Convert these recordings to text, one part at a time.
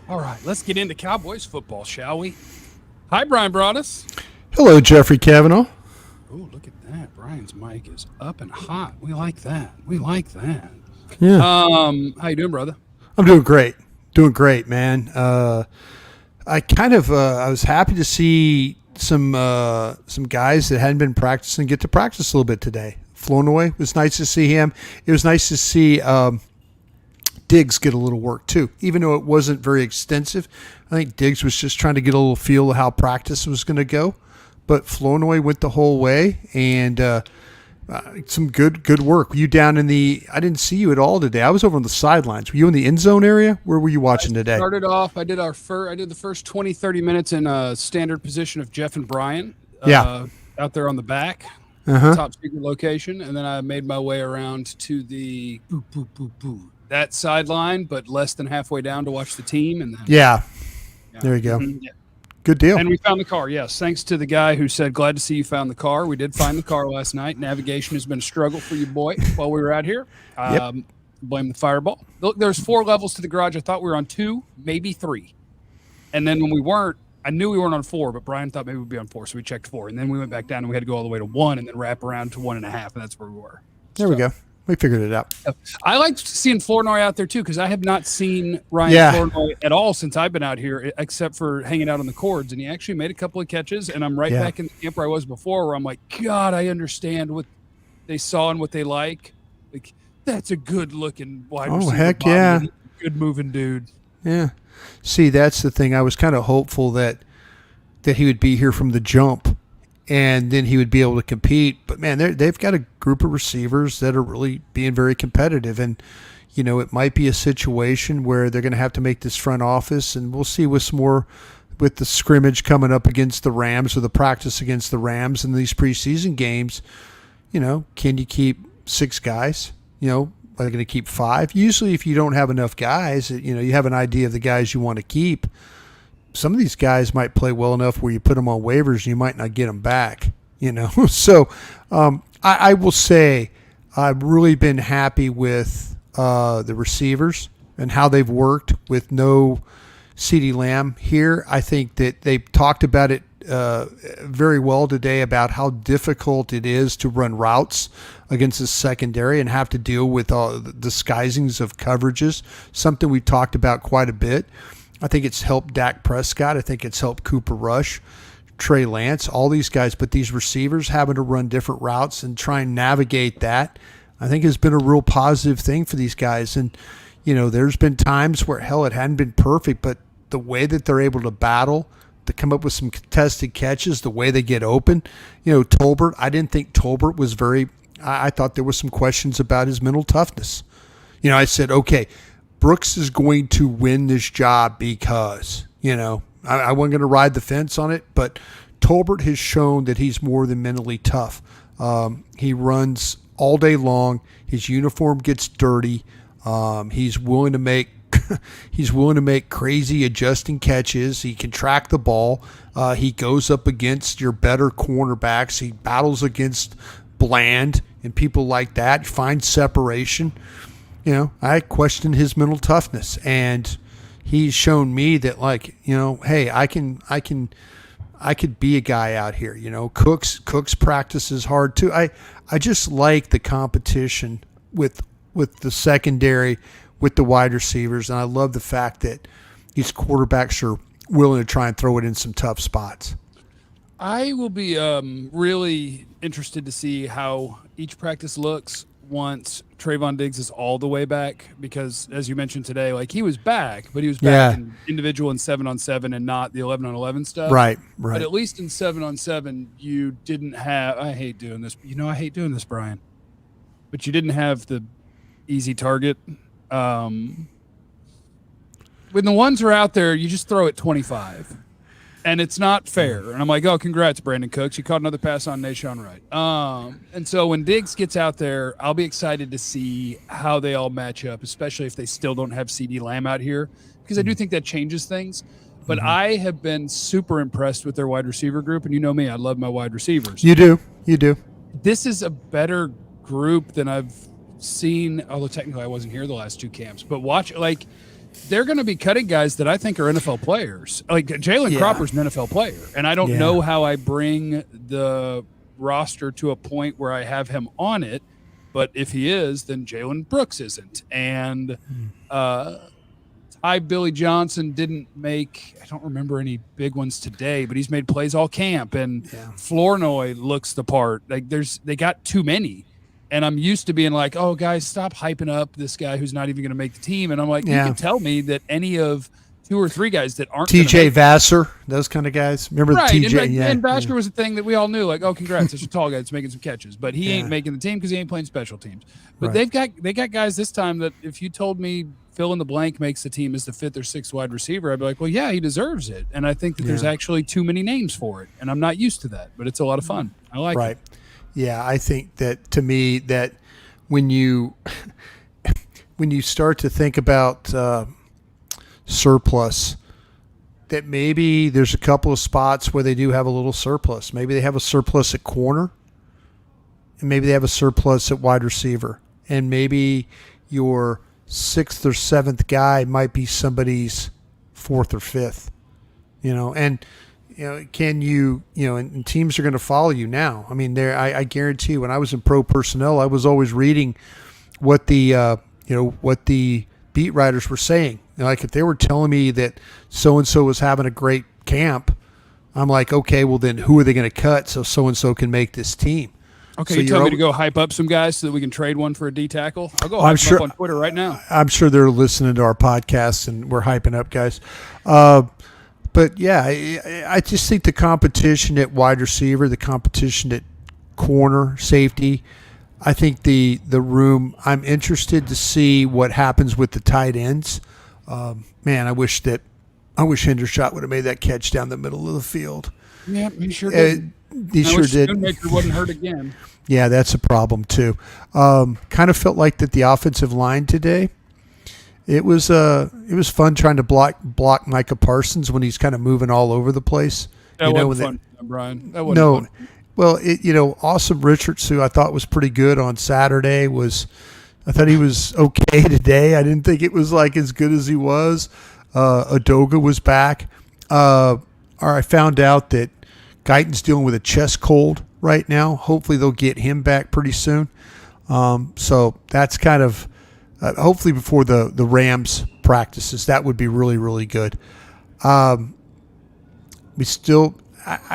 All right, let's get into Cowboys football, shall we? Hi, Bryan Broaddus. Hello, Jeffrey Cavanaugh. Oh, look at that. Brian's mic is up and hot. We like that. We like that. Yeah, How you doing, brother? I'm doing great. Doing great, man. I was happy to see some guys that hadn't been practicing get to practice a little bit today. Flournoy, it was nice to see him. It was nice to see Diggs get a little work too, even though it wasn't very extensive. I think Diggs was just trying to get a little feel of how practice was going to go. But Flournoy went the whole way, and some good work. Were you down in the? I didn't see you at all today. I was over on the sidelines. Were you in the end zone area? Where were you watching today? Started off. I did the first 20, 30 minutes in a standard position of Jeff and Brian. Out there on the back, top secret location, and then I made my way around to the that sideline, but less than halfway down to watch the team. And then there you go. Yeah. Good deal. And we found the car, yes. Thanks to the guy who said, glad to see you found the car. We did find the car last night. Navigation has been a struggle for you, boy, while we were out here. Blame the fireball. Look, there's 4 levels to the garage. I thought we were on 2, maybe 3. And then when we weren't, I knew we weren't on 4, but Brian thought maybe we'd be on 4, so we checked 4. And then we went back down, and we had to go all the way to 1 and then wrap around to 1.5, and that's where we were. There we go. We figured it out. I liked seeing Flournoy out there, too, because I have not seen Ryan Flournoy at all since I've been out here, except for hanging out on the cords. And he actually made a couple of catches, and I'm right back in the camp where I was before, where I'm like, God, I understand what they saw and what they like. Like, that's a good-looking wide receiver. Oh, heck yeah. Good-moving dude. Yeah. See, that's the thing. I was kind of hopeful that he would be here from the jump, and then he would be able to compete. But, man, they've got a group of receivers that are really being very competitive. And, you know, it might be a situation where they're going to have to make this front office, and we'll see with some more with the scrimmage coming up against the Rams or the practice against the Rams in these preseason games. You know, can you keep 6 guys? You know, are they going to keep 5? Usually if you don't have enough guys, you know, you have an idea of the guys you want to keep. Some of these guys might play well enough where you put them on waivers and you might not get them back, you know. So I will say I've really been happy with the receivers and how they've worked with no CeeDee Lamb here. I think that they talked about it very well today about how difficult it is to run routes against the secondary and have to deal with all the disguisings of coverages, something we've talked about quite a bit. I think it's helped Dak Prescott. I think it's helped Cooper Rush, Trey Lance, all these guys. But these receivers having to run different routes and try and navigate that, I think has been a real positive thing for these guys. And, you know, there's been times where, hell, it hadn't been perfect, but the way that they're able to battle, to come up with some contested catches, the way they get open. You know, Tolbert, I didn't think Tolbert was I thought there was some questions about his mental toughness. You know, I said, okay, Brooks is going to win this job because, you know, I wasn't going to ride the fence on it, but Tolbert has shown that he's more than mentally tough. He runs all day long. His uniform gets dirty. He's willing to make crazy adjusting catches. He can track the ball. He goes up against your better cornerbacks. He battles against Bland and people like that. He finds separation. You know, I question his mental toughness, and he's shown me that, like, you know, hey, I could be a guy out here. You know, Cooks practices hard too. I just like the competition with the secondary, with the wide receivers, and I love the fact that these quarterbacks are willing to try and throw it in some tough spots. I will be really interested to see how each practice looks once Trevon Diggs is all the way back, because as you mentioned today, like, he was back, but he was back in individual and 7-on-7 and not the 11-on-11 stuff. Right. But at least in 7-on-7, you didn't have, I hate doing this. You know, I hate doing this, Brian. But you didn't have the easy target. When the ones are out there, you just throw it 25. And it's not fair. And I'm like, oh, congrats, Brandon Cooks. You caught another pass on Nashawn Wright. And so when Diggs gets out there, I'll be excited to see how they all match up, especially if they still don't have CeeDee Lamb out here, because I do think that changes things. But I have been super impressed with their wide receiver group. And you know me, I love my wide receivers. You do. This is a better group than I've seen, although technically I wasn't here the last 2 camps. But watch, like, they're going to be cutting guys that I think are NFL players. Like Jalen Cropper's an NFL player, and I don't know how I bring the roster to a point where I have him on it. But if he is, then Jalen Brooks isn't. And Billy Johnson didn't make, I don't remember any big ones today, but he's made plays all camp. And Flournoy looks the part. Like they got too many. And I'm used to being like, oh, guys, stop hyping up this guy who's not even going to make the team. And I'm like, you can tell me that any of 2 or 3 guys that aren't TJ Vassar, those kind of guys. Remember the TJ? And Vassar was a thing that we all knew. Like, oh, congrats, there's a tall guy that's making some catches, but he ain't making the team because he ain't playing special teams. But they got guys this time that if you told me fill in the blank makes the team as the 5th or 6th wide receiver, I'd be like, well, yeah, he deserves it. And I think that there's actually too many names for it, and I'm not used to that. But it's a lot of fun. I like it. Yeah, I think that to me that when you start to think about surplus, that maybe there's a couple of spots where they do have a little surplus. Maybe they have a surplus at corner, and maybe they have a surplus at wide receiver, and maybe your 6th or 7th guy might be somebody's 4th or 5th. Can you and teams are going to follow you now. I mean, I guarantee you, when I was in pro personnel, I was always reading what the beat writers were saying. Like if they were telling me that so-and-so was having a great camp, I'm like, okay, well then who are they going to cut so-and-so can make this team? Okay, so you tell me to go hype up some guys so that we can trade one for a D tackle? I'll go hype them up on Twitter right now. I'm sure they're listening to our podcast and we're hyping up guys. But yeah, I just think the competition at wide receiver, the competition at corner, safety, I think the room, I'm interested to see what happens with the tight ends. Man, I wish Hendershot would have made that catch down the middle of the field. Yeah, he sure did. He sure did. Schoonmaker wasn't hurt again. Yeah, that's a problem too. Kind of felt like that the offensive line today. It was fun trying to block Micah Parsons when he's kind of moving all over the place. That wasn't fun, Brian. That wasn't fun. Well, Awesome Richards, who I thought was pretty good on Saturday, I thought he was okay today. I didn't think it was like as good as he was. Adoga was back. I found out that Guyton's dealing with a chest cold right now. Hopefully they'll get him back pretty soon. So that's kind of hopefully before the Rams practices. That would be really, really good. I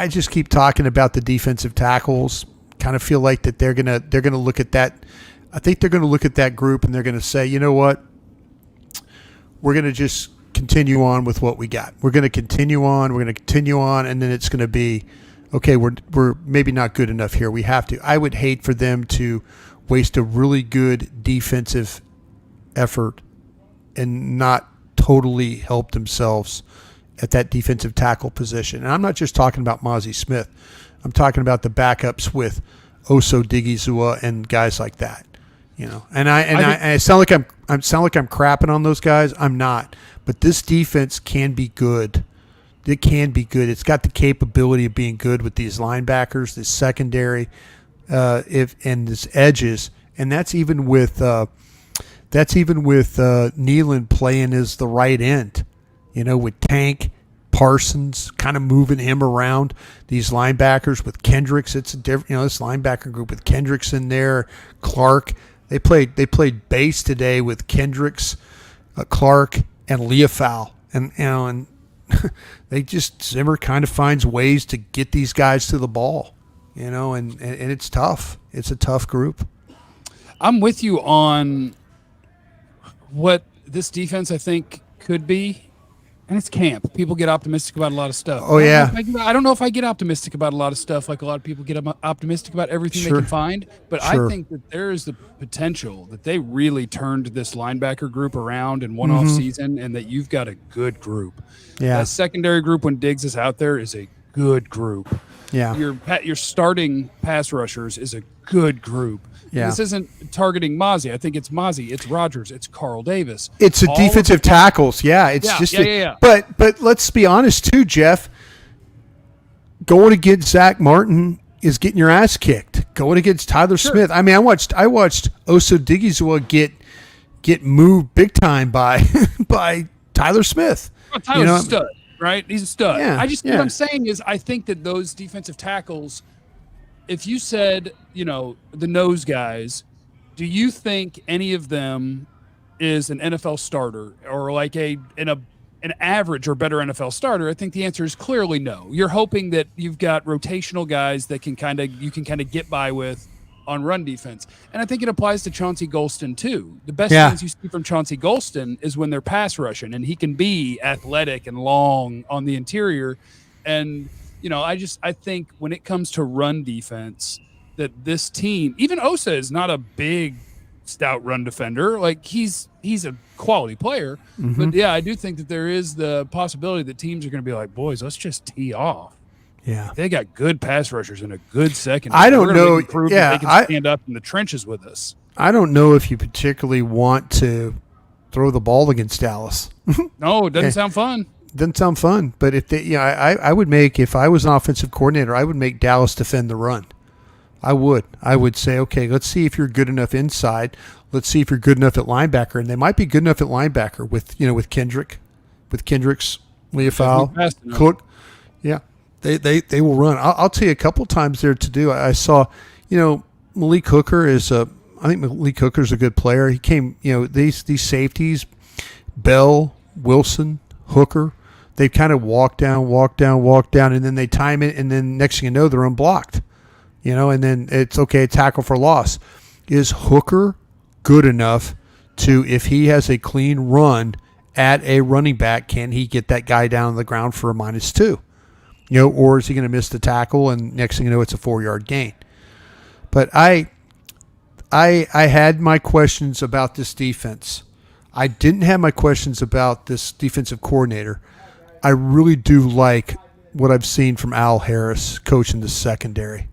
just keep talking about the defensive tackles. Kind of feel like that they're gonna look at that. I think they're going to look at that group and they're going to say, you know what, we're going to just continue on with what we got. We're going to continue on. We're going to continue on, and then it's going to be, okay, we're maybe not good enough here. We have to. I would hate for them to waste a really good defensive effort and not totally help themselves at that defensive tackle position. And I'm not just talking about Mozzie Smith. I'm talking about the backups with Oso Digizua and guys like that. I sound like I'm crapping on those guys. I'm not, but this defense can be good. It can be good. It's got the capability of being good with these linebackers, this secondary, and this edges, and that's even with Nealon playing as the right end. With Tank, Parsons, kind of moving him around. These linebackers with Kendricks, it's a different. This linebacker group with Kendricks in there, Clark. They played base today with Kendricks, Clark, and Leofow, and they just Zimmer kind of finds ways to get these guys to the ball, and it's tough. It's a tough group. I'm with you on what this defense I think could be. And it's camp. People get optimistic about a lot of stuff. Oh, yeah. I don't know if I get optimistic about a lot of stuff like a lot of people get optimistic about everything they can find. But I think that there is the potential that they really turned this linebacker group around in one off season and that you've got a good group. Yeah. That secondary group when Diggs is out there is a good group. Yeah. Your starting pass rushers is a good group. Yeah. This isn't targeting Mozzie. I think it's Mozzie. It's Rodgers. It's Carl Davis. It's a defensive tackles. Yeah. But let's be honest too, Jeff. Going against Zach Martin is getting your ass kicked. Going against Tyler Smith. I mean, I watched Oso Digizua get moved big time by by Tyler Smith. Well, Tyler's a stud, right? He's a stud. Yeah, What I'm saying is I think that those defensive tackles, if you said, the nose guys, do you think any of them is an NFL starter or like an average or better NFL starter? I think the answer is clearly no. You're hoping that you've got rotational guys that you can kind of get by with on run defense. And I think it applies to Chauncey Golston too. The best things you see from Chauncey Golston is when they're pass rushing, and he can be athletic and long on the interior. And, I think when it comes to run defense, that this team, even Osa is not a big, stout run defender. Like he's a quality player, but yeah, I do think that there is the possibility that teams are going to be like, boys, let's just tee off. Yeah, they got good pass rushers and a good second. I don't know. Yeah, they can stand up in the trenches with us. I don't know if you particularly want to throw the ball against Dallas. No, it doesn't sound fun. Doesn't sound fun. But if they, I would make, if I was an offensive coordinator, I would make Dallas defend the run. I would say, okay, let's see if you're good enough inside. Let's see if you're good enough at linebacker, and they might be good enough at linebacker with Kendricks, Leofau, Cook. Yeah, they will run. I'll tell you a couple times there to do. I saw, Malik Hooker I think Malik Hooker's a good player. He came, these safeties, Bell, Wilson, Hooker, they kind of walk down, and then they time it, and then next thing you know, they're unblocked. And then it's okay, tackle for loss. Is Hooker good enough to, if he has a clean run at a running back, can he get that guy down on the ground for a -2? Or is he going to miss the tackle and next thing you know, it's a 4-yard gain? But I had my questions about this defense. I didn't have my questions about this defensive coordinator. I really do like what I've seen from Al Harris coaching the secondary.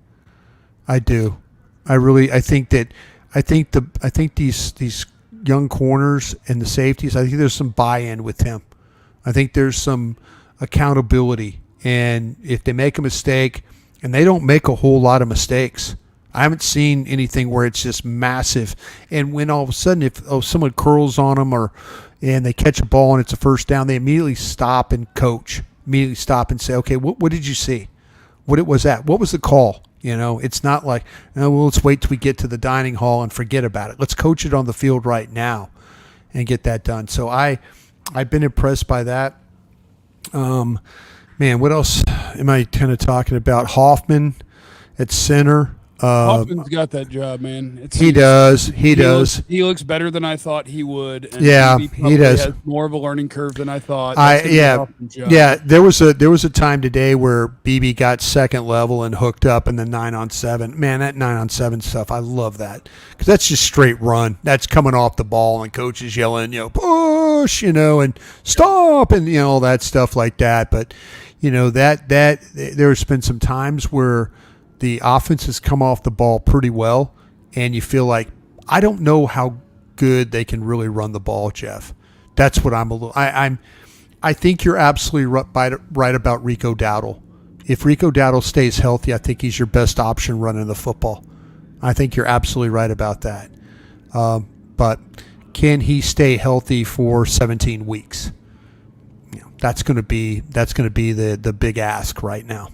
I do. I think these young corners and the safeties, I think there's some buy-in with him. I think there's some accountability. And if they make a mistake, and they don't make a whole lot of mistakes, I haven't seen anything where it's just massive. And when all of a sudden, if someone curls on them and they catch a ball and it's a first down, they immediately stop and coach. Immediately stop and say, okay, what did you see? What was that? What was the call? It's not like, let's wait till we get to the dining hall and forget about it. Let's coach it on the field right now and get that done. So I've been impressed by that. Man, what else am I kind of talking about? Hoffman at center. Hoffman's got that job, man. He does. He He looks better than I thought he would. And yeah, he does. Has more of a learning curve than I thought. There was a time today where Beebe got second level and hooked up in the 9-on-7. Man, that 9-on-7 stuff, I love that because that's just straight run. That's coming off the ball and coaches yelling, push, and stop, and all that stuff like that. But that there's been some times where the offense has come off the ball pretty well, and you feel like, I don't know how good they can really run the ball, Jeff. That's what I think you're absolutely right about Rico Dowdle. If Rico Dowdle stays healthy, I think he's your best option running the football. I think you're absolutely right about that. But can he stay healthy for 17 weeks? That's going to be the big ask right now.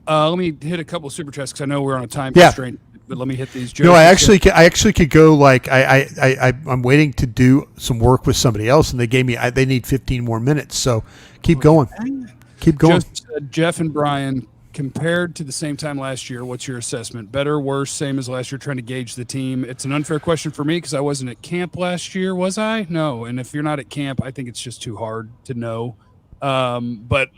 Let me hit a couple of super chats because I know we're on a time constraint. But let me hit these. No, I actually could go like I'm waiting to do some work with somebody else, and they need 15 more minutes. So keep going. Jeff and Brian, compared to the same time last year, what's your assessment? Better, worse, same as last year? Trying to gauge the team. It's an unfair question for me because I wasn't at camp last year, was I? No. And if you're not at camp, I think it's just too hard to know. But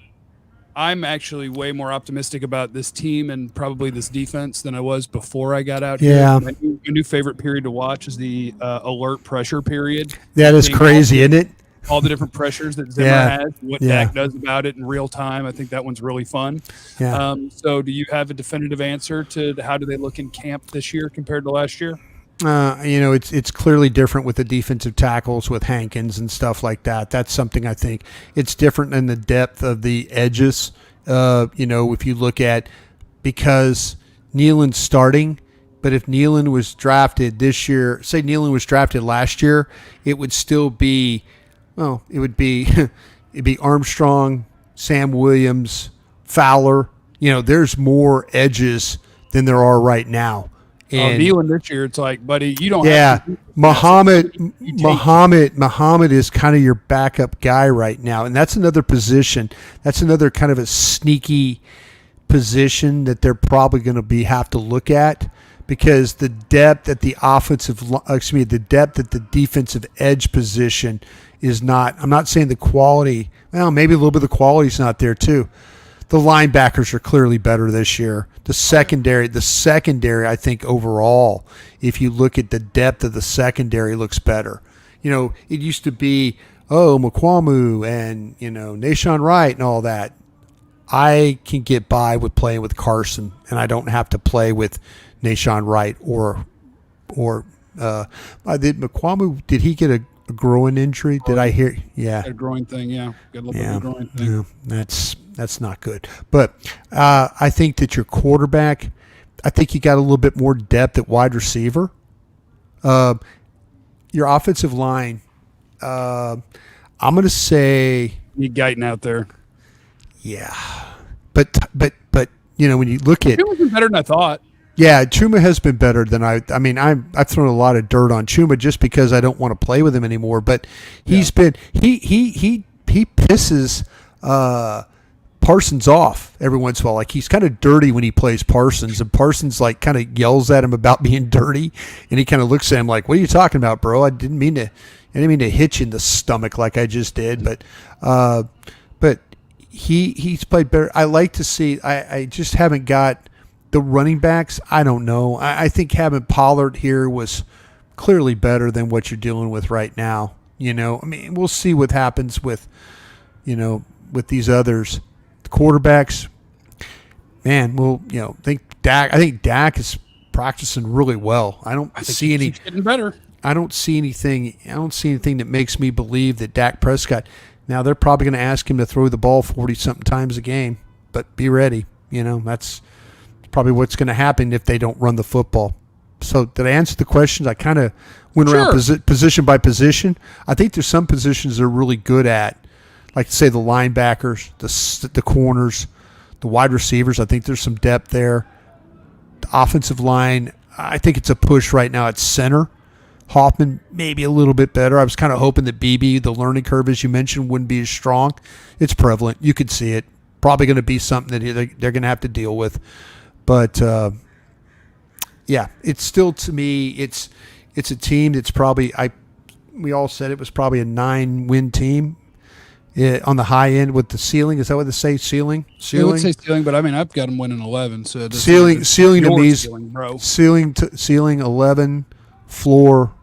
I'm actually way more optimistic about this team and probably this defense than I was before I got out here. My new favorite period to watch is the alert pressure period. That is crazy, isn't it? All the different pressures that Zimmer has, what Dak does about it in real time. I think that one's really fun. Yeah. So do you have a definitive answer to how do they look in camp this year compared to last year? It's clearly different with the defensive tackles with Hankins and stuff like that. That's something I think it's different in the depth of the edges. If you look at, because Nealon's starting, But if Nealon was drafted this year, say Nealon was drafted last year, it would still be, well, it would be, it'd be Armstrong, Sam Williams, Fowler. There's more edges than there are right now. And Nealon this year, it's like, buddy, you don't. Yeah, have to Muhammad is kind of your backup guy right now, and that's another position. That's another kind of a sneaky position that they're probably going to have to look at, because the depth at the the depth at the defensive edge position is not. I'm not saying the quality. Well, maybe a little bit of the quality's not there too. The linebackers are clearly better this year. The secondary, I think overall, if you look at the depth of the secondary, looks better. It used to be, McQuamu and, Nashawn Wright and all that. I can get by with playing with Carson, and I don't have to play with Nashawn Wright or did McQuamu, did he get a groin injury? Did I hear? Yeah. A groin thing, yeah. Got a little bit of a groin thing. Yeah, that's not good. But I think that your quarterback, I think you got a little bit more depth at wide receiver. Your offensive line, I'm going to say, You Guyton out there. yeah, but when you look at, It was better than I thought. yeah, Chuma has been better than I've thrown a lot of dirt on Chuma just because I don't want to play with him anymore. But he's been he pisses Parsons off every once in a while. Like, he's kind of dirty when he plays Parsons, and Parsons like kind of yells at him about being dirty, and he kind of looks at him like, "What are you talking about, bro? I didn't mean to hit you in the stomach like I just did." But he's played better. I like to see. I just haven't got the running backs. I don't know. I think having Pollard here was clearly better than what you're dealing with right now. We'll see what happens with these others. The quarterbacks, man, I think Dak is practicing really well. I think he's getting better. I don't see anything that makes me believe that Dak Prescott. Now, they're probably going to ask him to throw the ball 40-something times a game, but be ready. That's probably what's going to happen if they don't run the football. So did I answer the questions? I kind of went around position by position. I think there's some positions they're really good at, like, say, the linebackers, the corners, the wide receivers. I think there's some depth there. The offensive line, I think it's a push right now at center. Hoffman maybe a little bit better. I was kind of hoping that Beebe, the learning curve, as you mentioned, wouldn't be as strong. It's prevalent. You could see it. Probably going to be something that they're going to have to deal with. But, yeah, it's still, to me, it's a team that's probably, we all said it was probably a 9-win team on the high end with the ceiling. Is that what they say, ceiling? I would say ceiling, but I've got them winning 11. So ceiling to me is bro. Ceiling 11, floor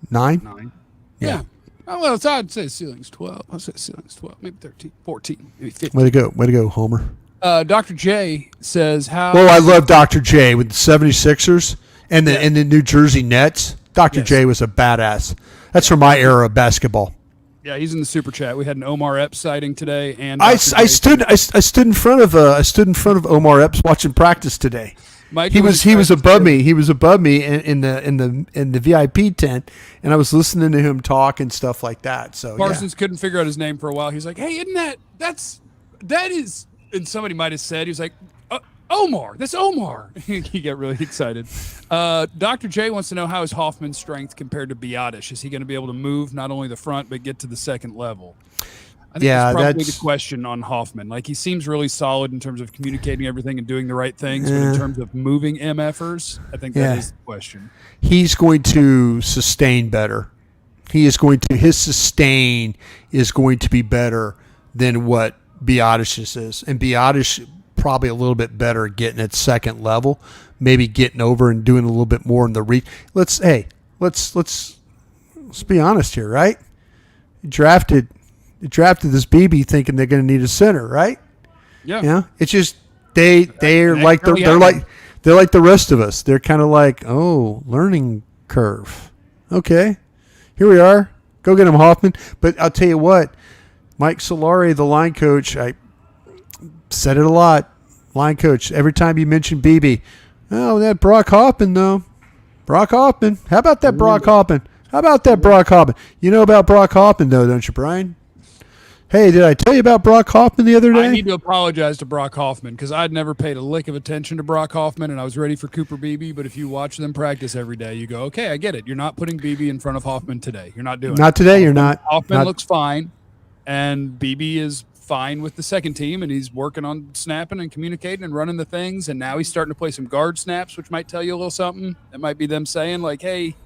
9. Yeah. Oh, well, I'd say ceiling's 12. I'd say ceiling's 12, maybe 13, 14, maybe 15. Way to go, Homer. Dr. J says how. Well, I love Dr. J with the 76ers and the New Jersey Nets. Dr. J was a badass. That's from my era of basketball. Yeah, he's in the super chat. We had an Omar Epps sighting today, and I stood in front of Omar Epps watching practice today. He was above me. He was above me in the VIP tent, and I was listening to him talk and stuff like that. So Parsons couldn't figure out his name for a while. He's like, "Hey, isn't that is?" And somebody might have said, he was like, Omar, that's Omar. He got really excited. Dr. J wants to know, how is Hoffman's strength compared to Broaddus? Is he going to be able to move not only the front, but get to the second level? I think that's probably the question on Hoffman. Like, he seems really solid in terms of communicating everything and doing the right things, but in terms of moving MFers, I think that is the question. He's going to sustain better. His sustain is going to be better than what Broaddus is. And Broaddus probably a little bit better at getting at second level, maybe getting over and doing a little bit more in the reach. Let's be honest here, right? Drafted this Beebe thinking they're going to need a center, right? Yeah. It's just they're like the rest of us. They're kind of like, learning curve. Okay, here we are. Go get him, Hoffman. But I'll tell you what, Mike Solari, the line coach, I said it a lot. Line coach, every time you mention Beebe, Oh, that Brock Hoffman, though. Brock Hoffman. How about that Brock Hoffman? How about that Brock Hoffman? You know about Brock Hoffman, though, don't you, Brian? Hey, did I tell you about Brock Hoffman the other day? I need to apologize to Brock Hoffman because I'd never paid a lick of attention to Brock Hoffman, and I was ready for Cooper Beebe. But if you watch them practice every day, you go, okay, I get it. You're not putting Beebe in front of Hoffman today. You're not doing it. Not today, you're not. Hoffman looks fine, and Beebe is fine with the second team, and he's working on snapping and communicating and running the things. And now he's starting to play some guard snaps, which might tell you a little something. That might be them saying, like, hey,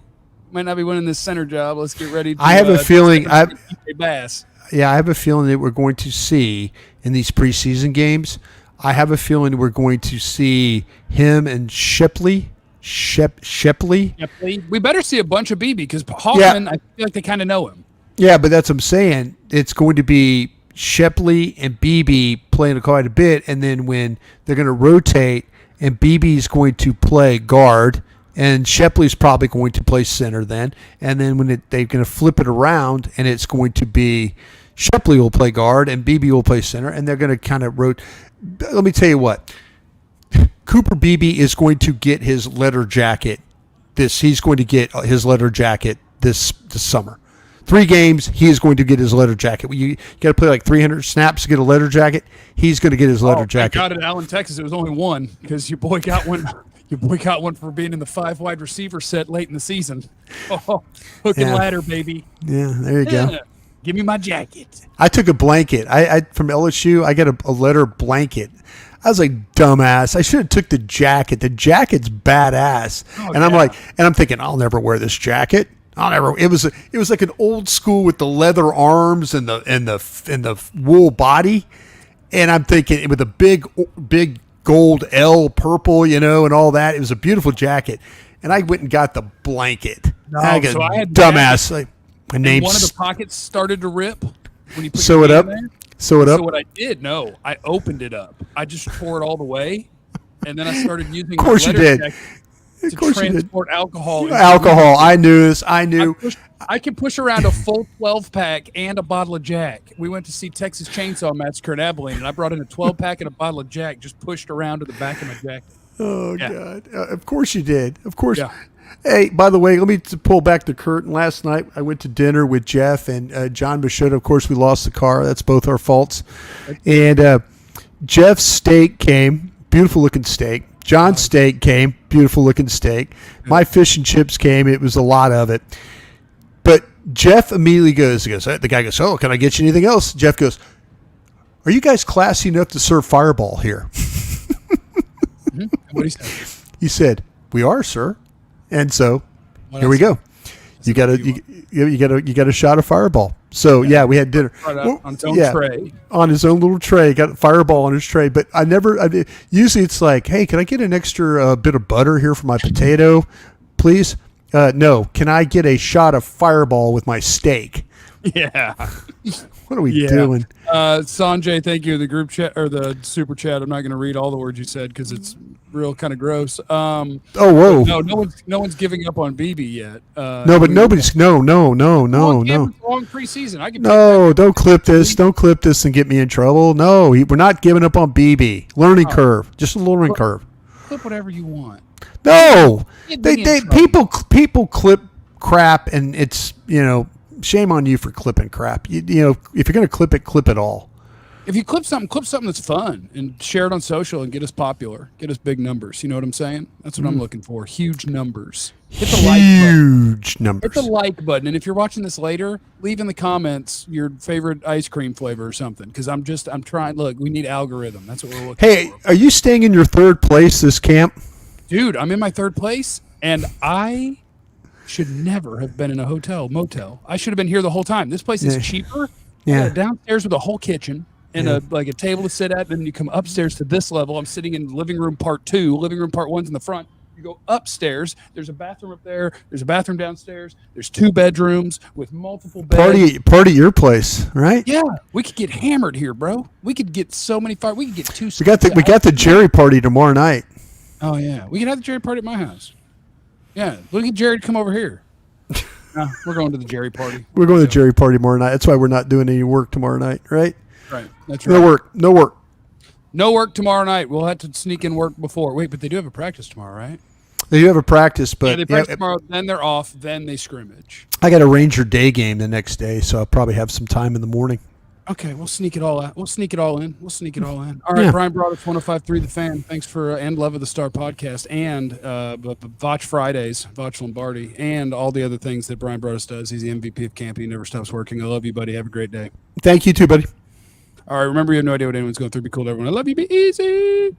might not be winning this center job. Let's get ready to I have a feeling Bass. Yeah, I have a feeling that we're going to see in these preseason games. I have a feeling we're going to see him and Shipley. We better see a bunch of Beebe because Hoffman, I feel like they kind of know him. Yeah, but that's what I'm saying. It's going to be Shipley and Beebe playing quite a bit, and then when they're going to rotate, and Beebe's going to play guard, and Shipley's probably going to play center then, and then when they're going to flip it around, and it's going to be Shipley will play guard and Beebe will play center, and they're going to kind of rotate. Let me tell you what. Cooper Beebe is going to get his leather jacket. He's going to get his leather jacket this summer. 3 games, he is going to get his leather jacket. You got to play like 300 snaps to get a leather jacket. He's going to get his leather jacket. Thank God at Allen, Texas, it was only one because your boy got one. Your boy got one for being in the 5 wide receiver set late in the season. Oh, hook and ladder, baby. Yeah, there you go. Give me my jacket. I took a blanket. I from LSU. I got a leather blanket. I was like, dumbass. I should have took the jacket. The jacket's badass. I'm thinking, I'll never wear this jacket. I'll never. It was like an old school with the leather arms and the wool body, and I'm thinking with a big gold L purple, and all that. It was a beautiful jacket, and I went and got the blanket. I had dumbass. Like, my name's one of the pockets started to rip when you put sew it up. So what I did, I opened it up. I just tore it all the way, and then I started using. Of course you did. Of course you did. Transport alcohol. Alcohol. I knew this. I knew. I can push around a full 12-pack and a bottle of Jack. We went to see Texas Chainsaw Massacre in Abilene, and I brought in a 12-pack and a bottle of Jack, just pushed around to the back of my jacket. Oh, yeah. God. Of course you did. Of course. Yeah. Hey, by the way, let me pull back the curtain. Last night, I went to dinner with Jeff and John Bichota. Of course, we lost the car. That's both our faults. And Jeff's steak came, beautiful-looking steak. John's steak came, beautiful-looking steak. My fish and chips came. It was a lot of it. But Jeff immediately goes, the guy goes, oh, can I get you anything else? Jeff goes, are you guys classy enough to serve Fireball here? Mm-hmm. What did he say? He said, we are, sir. And so here we go. You got a shot of Fireball. So we had dinner on his own tray. On his own little tray, got a Fireball on his tray. But usually it's like, hey, can I get an extra bit of butter here for my potato, please? No. Can I get a shot of Fireball with my steak? Yeah. What are we doing? Sanjay, thank you. The group chat or the super chat. I'm not going to read all the words you said because it's real kind of gross. Oh, whoa. No one's giving up on Beebe yet. Nobody's. No. Long preseason. Don't clip this. Don't clip this and get me in trouble. No, we're not giving up on Beebe. Learning curve. Just a learning curve. Clip whatever you want. No. People clip crap and it's, shame on you for clipping crap. If you're going to clip it all. If you clip something that's fun and share it on social and get us popular, get us big numbers. You know what I'm saying? That's what I'm looking for. Huge numbers. Hit the like button. Huge numbers. Hit the like button. And if you're watching this later, leave in the comments your favorite ice cream flavor or something. Because I'm trying. Look, we need algorithm. That's what we're looking for. Hey, are you staying in your third place this camp? Dude, I'm in my third place, and I should never have been in a motel. I should have been here the whole time. This place is cheaper. Yeah. Downstairs with a whole kitchen and a table to sit at. Then you come upstairs to this level. I'm sitting in living room part 2. Living room part 1's in the front. You go upstairs. There's a bathroom up there. There's a bathroom downstairs. There's 2 bedrooms with multiple beds. Party your place, right? Yeah, we could get hammered here, bro. We could get so many fire. We could get 2. We got the Jerry party tomorrow night. Oh yeah, we could have the Jerry party at my house. Yeah, look at Jerry to come over here. No, we're going to the Jerry party. We're going to the Jerry party tomorrow night. That's why we're not doing any work tomorrow night, right? Right. That's right. No work. No work tomorrow night. We'll have to sneak in work before. Wait, but they do have a practice tomorrow, right? They do have a practice, but they practice tomorrow. Then they're off. Then they scrimmage. I got a Ranger day game the next day, so I'll probably have some time in the morning. Okay, we'll sneak it all out. We'll sneak it all in. All right, Bryan Broaddus, 105.3 The Fan. Thanks for and Love of the Star podcast and Vach Fridays, Vach Lombardi, and all the other things that Bryan Broaddus does. He's the MVP of camp. He never stops working. I love you, buddy. Have a great day. Thank you too, buddy. All right, remember you have no idea what anyone's going through. Be cool to everyone. I love you. Be easy.